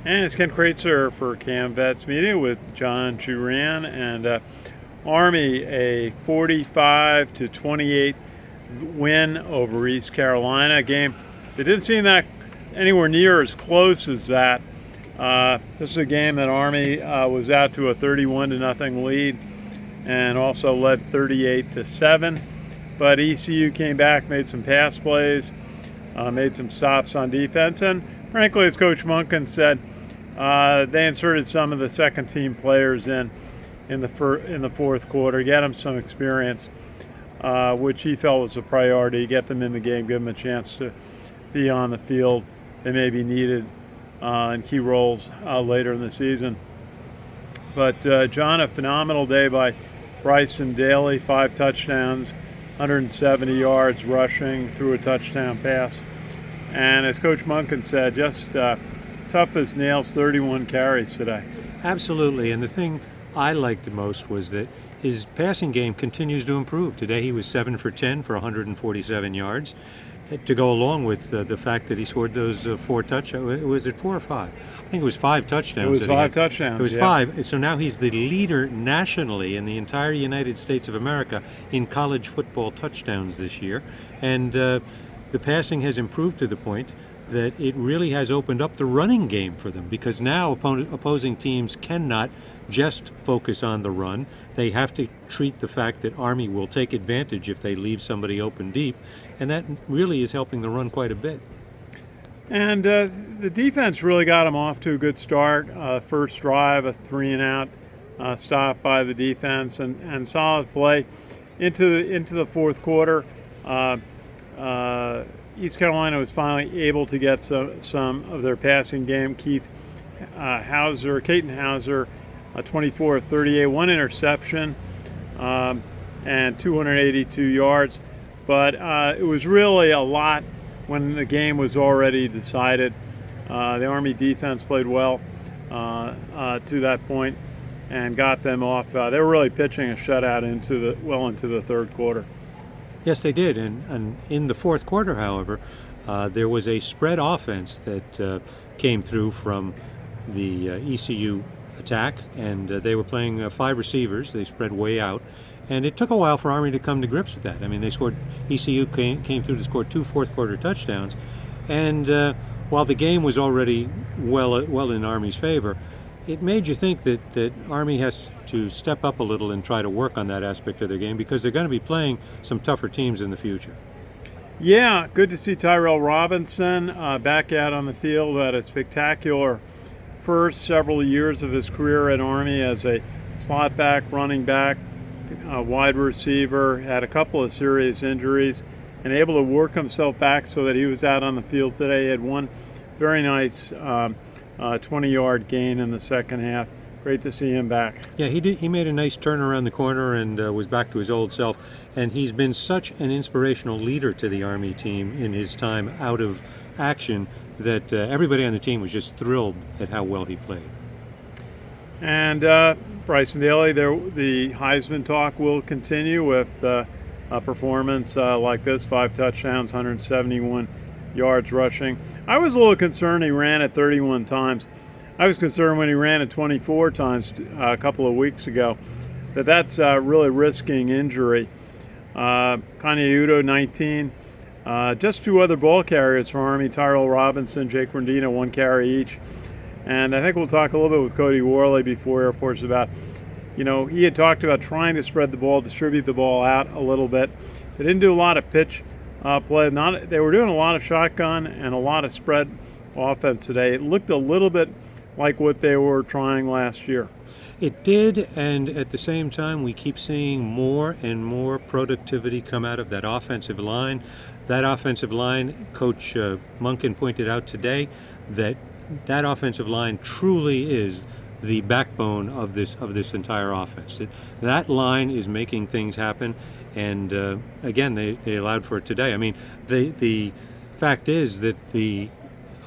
And it's Ken Kraetzer for Cam Vets Media with John Chuhran, and Army a 45-28 win over East Carolina. A game that didn't seem that anywhere near as close as that. This is a game that Army was out to a 31-0 lead and also led 38-7. But ECU came back, made some pass plays, made some stops on defense, and frankly, as Coach Monken said, they inserted some of the second-team players in the fourth quarter, get them some experience, which he felt was a priority. Get them in the game, give them a chance to be on the field. They may be needed in key roles later in the season. But John, a phenomenal day by Bryson Daly, 5 touchdowns, 170 yards rushing, threw a touchdown pass. And as Coach Monken said, just tough as nails, 31 carries today. Absolutely, and the thing I liked the most was that his passing game continues to improve. Today he was 7 for 10 for 147 yards, to go along with the fact that he scored those 4 touchdowns. Was it 4 or 5? I think it was 5 touchdowns. It was 5 touchdowns. It was 5. So now he's the leader nationally in the entire United States of America in college football touchdowns this year. And the passing has improved to the point that it really has opened up the running game for them, because now opposing teams cannot just focus on the run. They have to treat the fact that Army will take advantage if they leave somebody open deep, and that really is helping the run quite a bit. And the defense really got them off to a good start. First drive, a 3-and-out stop by the defense, and solid play into the fourth quarter. East Carolina was finally able to get some of their passing game. Caton Hauser, 24 of 38, 1 interception, and 282 yards. But it was really a lot when the game was already decided. The Army defense played well to that point and got them off. They were really pitching a shutout into the third quarter. Yes, they did. And in the fourth quarter, however, there was a spread offense that came through from the ECU attack, and they were playing 5 receivers. They spread way out, and it took a while for Army to come to grips with that. I mean, ECU came through to score 2 fourth-quarter touchdowns, and while the game was already well in Army's favor, it made you think that Army has to step up a little and try to work on that aspect of their game, because they're going to be playing some tougher teams in the future. Yeah, good to see Tyrell Robinson back out on the field. Had a spectacular first several years of his career at Army as a slot back, running back, wide receiver. Had a couple of serious injuries and able to work himself back so that he was out on the field today. He had one very nice 20-yard gain in the second half. Great to see him back. Yeah, he did. He made a nice turn around the corner and was back to his old self. And he's been such an inspirational leader to the Army team in his time out of action that everybody on the team was just thrilled at how well he played. And Bryson Daly, the Heisman talk will continue with a performance like this: 5 touchdowns, 171 yards rushing. I was a little concerned he ran it 31 times. I was concerned when he ran it 24 times a couple of weeks ago that's really risking injury. Kanye 19. Just 2 other ball carriers for Army: Tyrell Robinson, Jake Rendino, 1 carry each. And I think we'll talk a little bit with Cody Worley before Air Force about, he had talked about trying to spread the ball, distribute the ball out a little bit. They didn't do a lot of pitch play. They were doing a lot of shotgun and a lot of spread offense today. It looked a little bit like what they were trying last year. It did, and at the same time, we keep seeing more and more productivity come out of that offensive line. That offensive line, Coach Monken pointed out today that offensive line truly is the backbone of this entire offense. That line is making things happen, and again, they allowed for it today. I mean, the fact is that the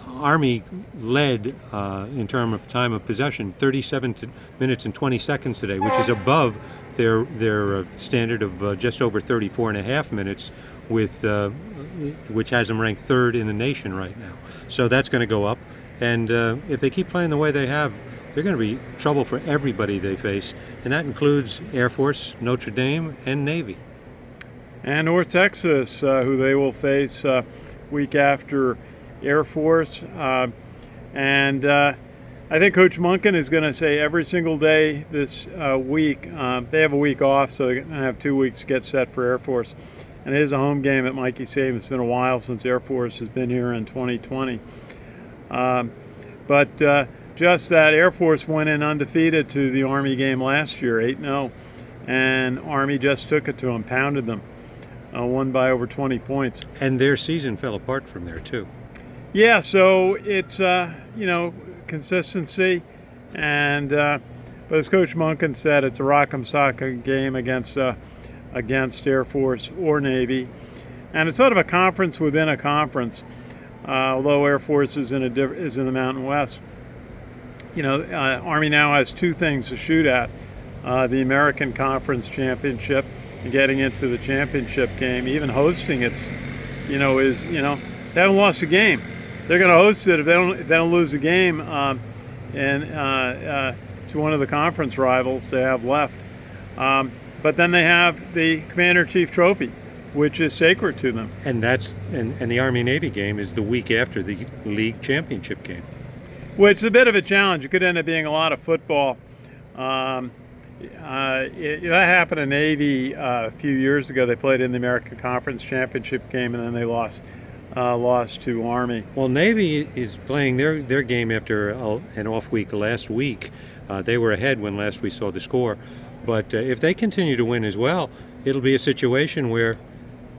Army led in terms of time of possession 37 minutes and 20 seconds today, which is above their standard of just over 34 and a half minutes, which has them ranked 3rd in the nation right now. So that's going to go up. And if they keep playing the way they have, they're going to be trouble for everybody they face, and that includes Air Force, Notre Dame, and Navy. And North Texas, who they will face week after Air Force. And I think Coach Monken is going to say every single day this week, they have a week off, so they're going to have 2 weeks to get set for Air Force. And it is a home game at Mikey Stadium. It's been a while since Air Force has been here in 2020. But just that Air Force went in undefeated to the Army game last year, 8-0. And Army just took it to them, pounded them, won by over 20 points. And their season fell apart from there, too. Yeah, so it's, consistency. And but as Coach Monken said, it's a rock'em sock'em game against Air Force or Navy. And it's sort of a conference within a conference, although Air Force is in the Mountain West. Army now has two things to shoot at. The American Conference Championship and getting into the championship game, even hosting they haven't lost a game. They're going to host it if they don't lose a game to one of the conference rivals they have left. But then they have the Commander-in-Chief Trophy, which is sacred to them. And and the Army-Navy game is the week after the league championship game. Which is a bit of a challenge. It could end up being a lot of football. That happened in Navy a few years ago. They played in the American Conference Championship game, and then they lost to Army. Well, Navy is playing their game after an off week last week. They were ahead when last we saw the score. But if they continue to win as well, it'll be a situation where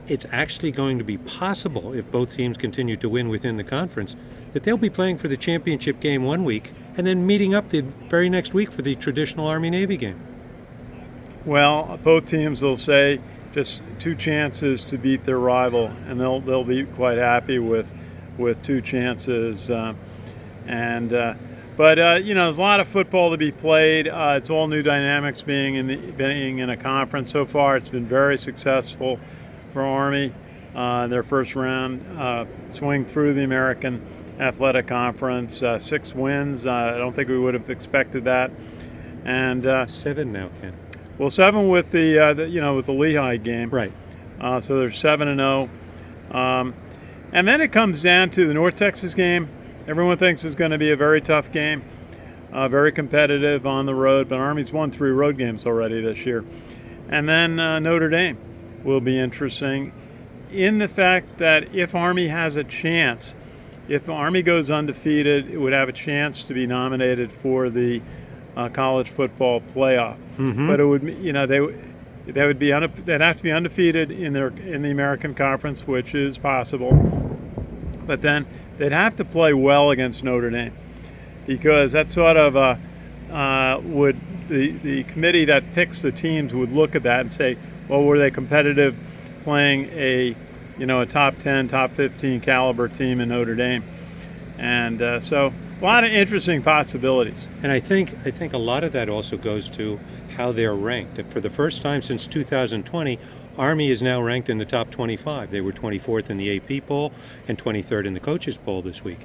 it's actually going to be possible, if both teams continue to win within the conference, that they'll be playing for the championship game one week and then meeting up the very next week for the traditional Army-Navy game. Well, both teams will say just two chances to beat their rival, and they'll be quite happy with two chances. But there's a lot of football to be played. It's all new dynamics being in a conference. So far, it's been very successful for Army. Their first round swing through the American Athletic Conference, 6 wins. I don't think we would have expected that. And 7 now, Ken. Well, 7 with with the Lehigh game. Right. So they're 7-0. And then it comes down to the North Texas game. Everyone thinks it's going to be a very tough game, very competitive on the road. But Army's won 3 road games already this year. And then Notre Dame will be interesting in the fact that if Army has a chance, if Army goes undefeated, it would have a chance to be nominated for the college football playoff. Mm-hmm. But it would, they'd have to be undefeated in the American Conference, which is possible. But then they'd have to play well against Notre Dame, because that sort of would the committee that picks the teams would look at that and say, well, were they competitive playing a top 10, top 15 caliber team in Notre Dame? And so a lot of interesting possibilities. And I think a lot of that also goes to how they're ranked. For the first time since 2020, Army is now ranked in the top 25. They were 24th in the AP poll and 23rd in the coaches poll this week.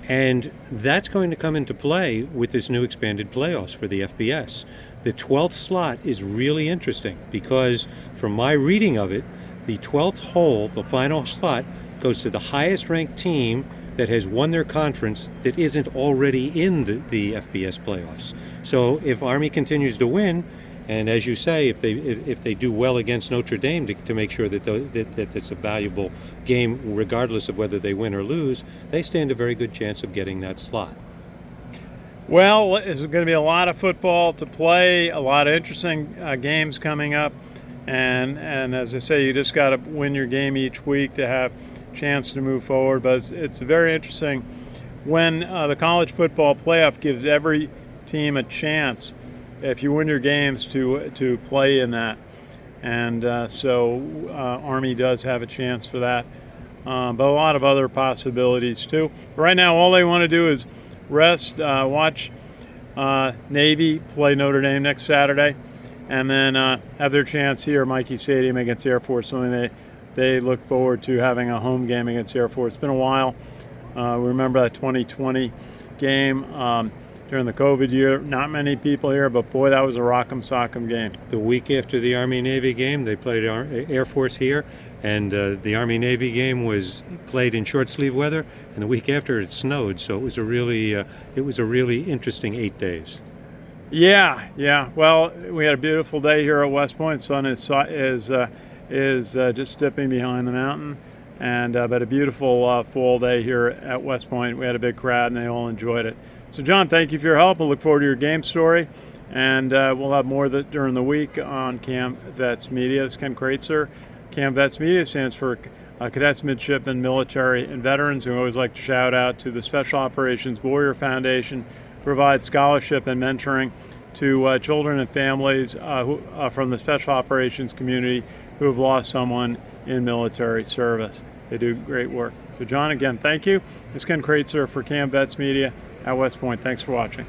And that's going to come into play with this new expanded playoffs for the FBS. The 12th slot is really interesting because from my reading of it, the 12th hole, the final slot, goes to the highest ranked team that has won their conference that isn't already in the FBS playoffs. So if Army continues to win, and as you say, if they do well against Notre Dame to make sure that it's a valuable game regardless of whether they win or lose, they stand a very good chance of getting that slot. Well, there's going to be a lot of football to play, a lot of interesting games coming up, and as I say, you just got to win your game each week to have a chance to move forward. But it's very interesting when the college football playoff gives every team a chance, if you win your games, to play in that, and so Army does have a chance for that, but a lot of other possibilities too. But right now, all they want to do is rest, watch Navy play Notre Dame next Saturday, and then have their chance here at Mikey Stadium against Air Force. Something they look forward to, having a home game against Air Force. It's been a while We remember that 2020 game during the COVID year. Not many people here, but boy, that was a rock'em sock'em game. The week after the Army-Navy game, they played Air Force here, and the Army-Navy game was played in short-sleeve weather, and the week after it snowed, so it was a really interesting 8 days. Yeah. Well, we had a beautiful day here at West Point. Sun is just dipping behind the mountain, and but a beautiful fall day here at West Point. We had a big crowd, and they all enjoyed it. So, John, thank you for your help. I look forward to your game story, and we'll have more during the week on Cam Vets Media. This is Ken Kraetzer. Cam Vets Media stands for Cadets, Midshipmen, Military, and Veterans. We always like to shout out to the Special Operations Warrior Foundation, provides scholarship and mentoring to children and families from the Special Operations community who have lost someone in military service. They do great work. So, John, again, thank you. This is Ken Kraetzer for Cam Vets Media at West Point. Thanks for watching.